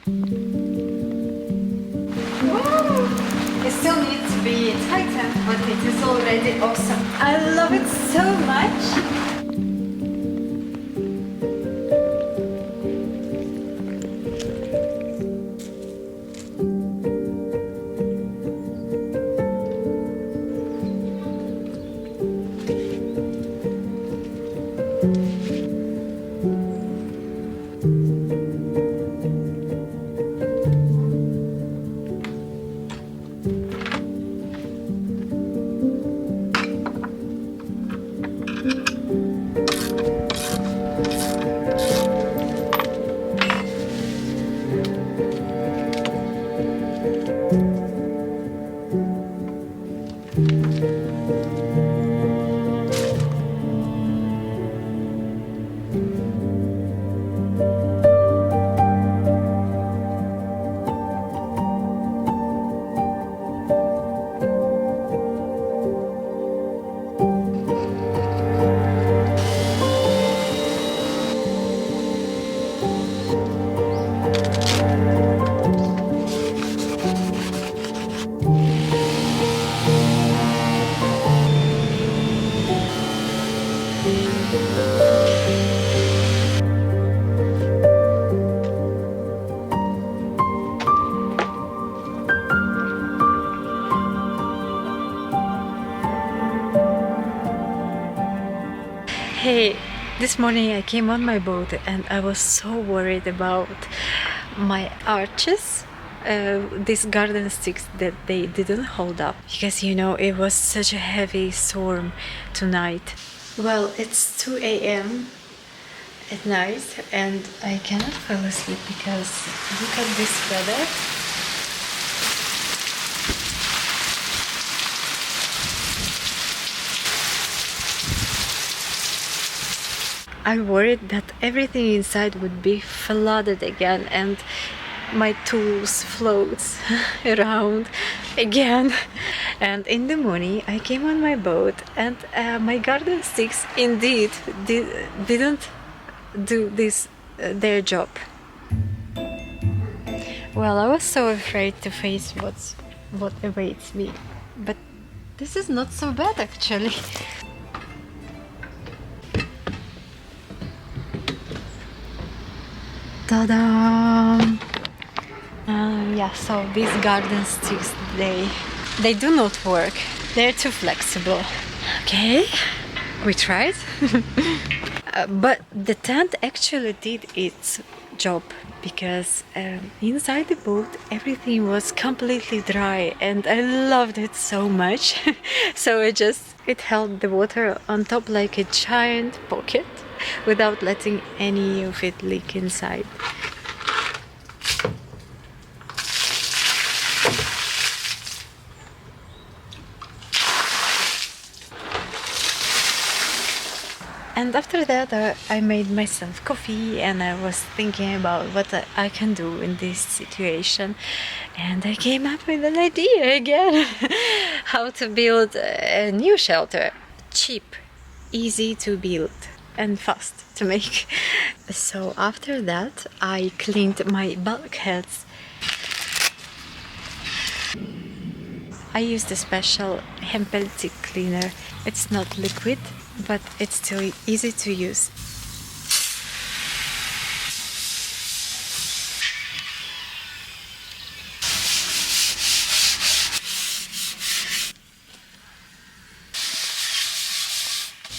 It still needs to be tightened, but it is already awesome. I love it so much. Hey, this morning I came on my boat and I was so worried about my arches, these garden sticks that they didn't hold up because it was such a heavy storm tonight. Well, it's 2 a.m. at night and I cannot fall asleep because look at this weather. I worried that everything inside would be flooded again and my tools float around again. And in the morning I came on my boat and my garden sticks indeed didn't do their job. Well, I was so afraid to face what awaits me, but this is not so bad actually. Ta-da! Yeah, so these garden sticks, they do not work. They're too flexible. Okay, we tried. But the tent actually did its job because inside the boat everything was completely dry and I loved it so much. So it held the water on top like a giant pocket without letting any of it leak inside. And after that I made myself coffee and I was thinking about what I can do in this situation, and I came up with an idea again. How to build a new shelter. Cheap, easy to build and fast to make. So after that I cleaned my bulkheads. I used a special hempel teak cleaner. It's not liquid, but it's still easy to use.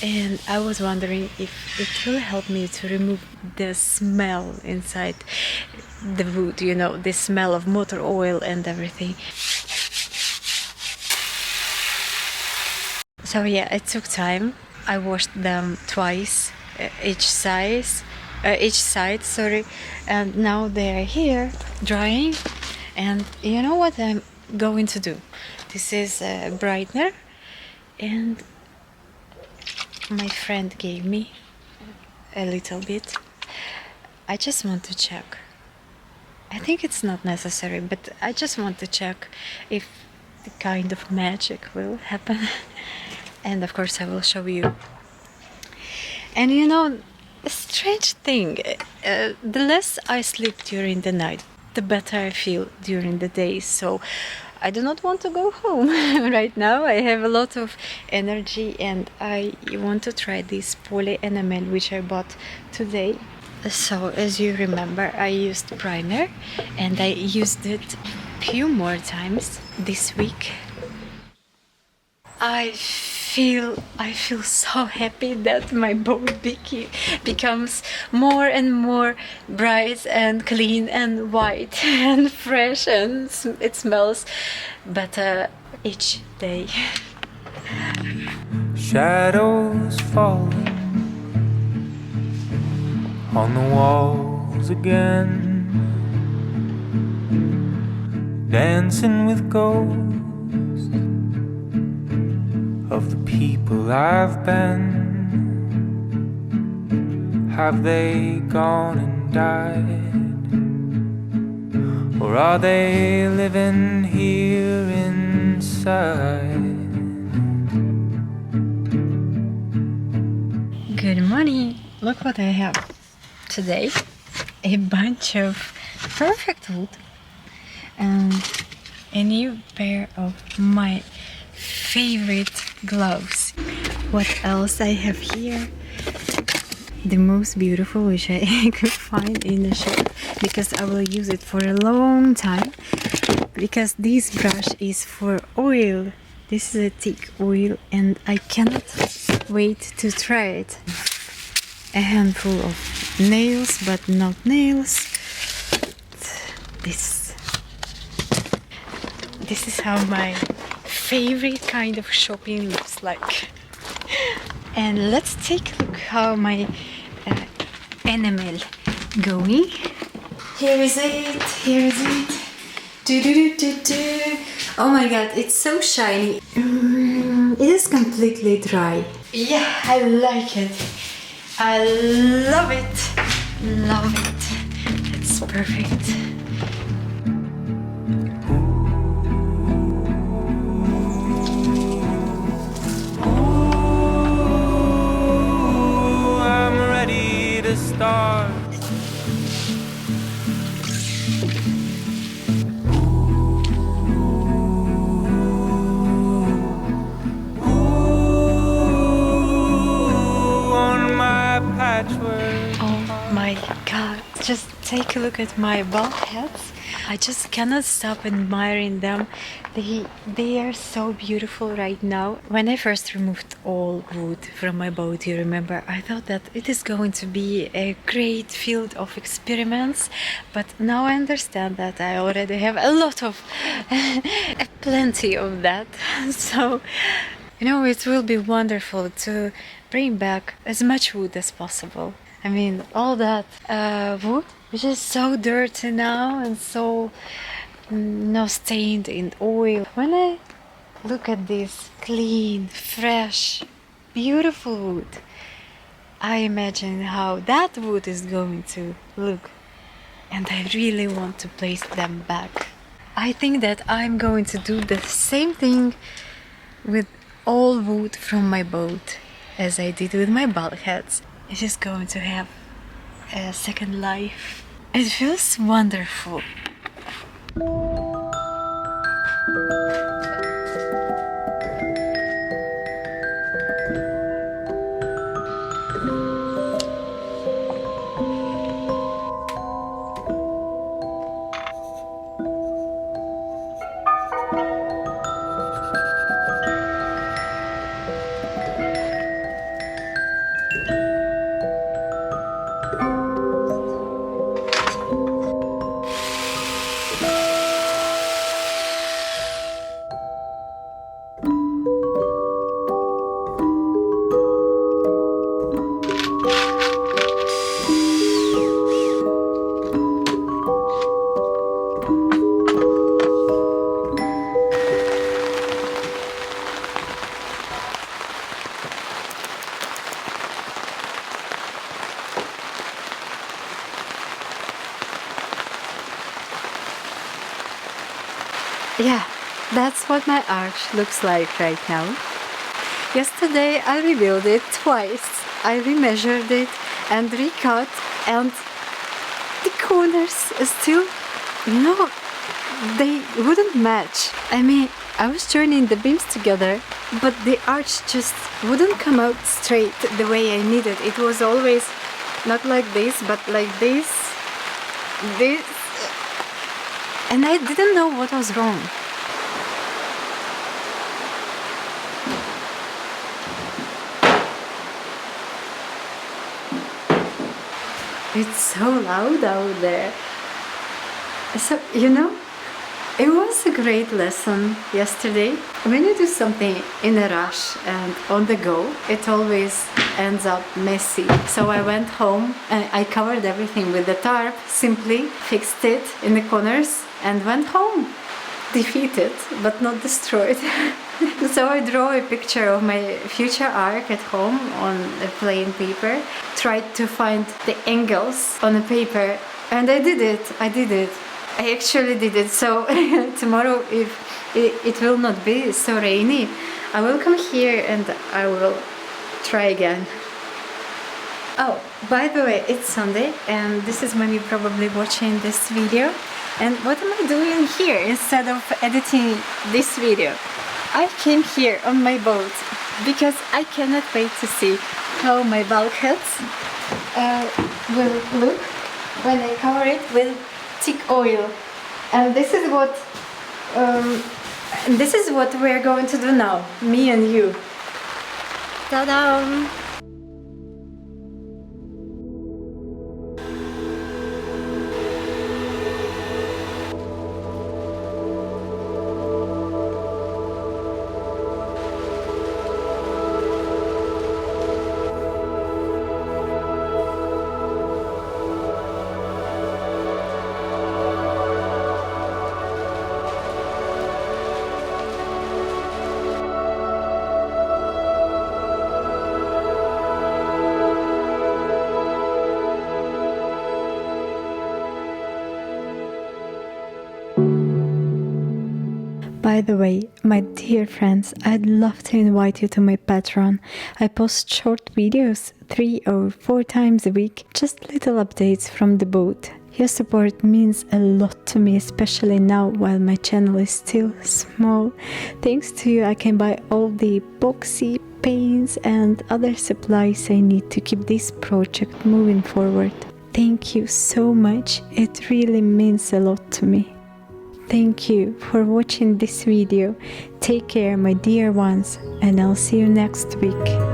And I was wondering if it will help me to remove the smell inside the wood, the smell of motor oil and everything. So yeah, it took time. I washed them twice, each side, and now they're here drying. And you know what I'm going to do? This is a brightener, and my friend gave me a little bit. I just want to check. I think it's not necessary, but I just want to check if the kind of magic will happen. And of course I will show you. And a strange thing, the less I sleep during the night, the better I feel during the day. So I do not want to go home right now. I have a lot of energy and I want to try this poly enamel which I bought today. So as you remember, I used brightener and I used it a few more times this week. I feel so happy that my boat becomes more and more bright and clean and white and fresh, and it smells better each day. Shadows falling on the walls again, dancing with ghosts of the people I've been. Have they gone and died, or are they living here inside? Good morning! Look what I have today. A bunch of perfect wood and a new pair of my favorite gloves. What else I have here? The most beautiful which I could find in the shop, because I will use it for a long time, because this brush is for oil. This is a teak oil and I cannot wait to try it. A handful of nails, but not nails. This is how my favorite kind of shopping looks like. And let's take a look how my enamel going. Here is it. Oh my god, it's so shiny. It is completely dry. Yeah, I like it. I love it. It's perfect. Start. On my patchwork. Oh my god, just take a look at my bulkheads. I just cannot stop admiring them. They are so beautiful right now. When I first removed all wood from my boat, you remember, I thought that it is going to be a great field of experiments, but now I understand that I already have a lot of plenty of that. So it will be wonderful to bring back as much wood as possible. I mean, all that wood, which is so dirty now and so stained in oil. When I look at this clean, fresh, beautiful wood, I imagine how that wood is going to look, and I really want to place them back. I think that I'm going to do the same thing with all wood from my boat as I did with my bulkheads. It is going to have a second life. It feels wonderful. Yeah, that's what my arch looks like right now. Yesterday I rebuilt it twice. I remeasured it and recut, and the corners still you know, they wouldn't match. I mean, I was joining the beams together, but the arch just wouldn't come out straight the way I needed. It was always not like this, but like this, and I didn't know what was wrong. It's so loud out there. So, you know, it was a great lesson yesterday. When you do something in a rush and on the go, it always ends up messy. So I went home and I covered everything with the tarp, simply fixed it in the corners and went home. Defeated, but not destroyed. So I draw a picture of my future arc at home on a plain paper, tried to find the angles on a paper, and I did it. I actually did it. So tomorrow, if it will not be so rainy, I will come here and I will try again. Oh, by the way, it's Sunday and this is when you're probably watching this video. And what am I doing here instead of editing this video? I came here on my boat because I cannot wait to see how my bulkheads will look when I cover it with teak oil. And this is what we're going to do now, me and you. Ta-da! By the way, my dear friends, I'd love to invite you to my Patreon. I post short videos 3 or 4 times a week, just little updates from the boat. Your support means a lot to me, especially now while my channel is still small. Thanks to you, I can buy all the epoxy, paints and other supplies I need to keep this project moving forward. Thank you so much, it really means a lot to me. Thank you for watching this video. Take care, my dear ones, and I'll see you next week.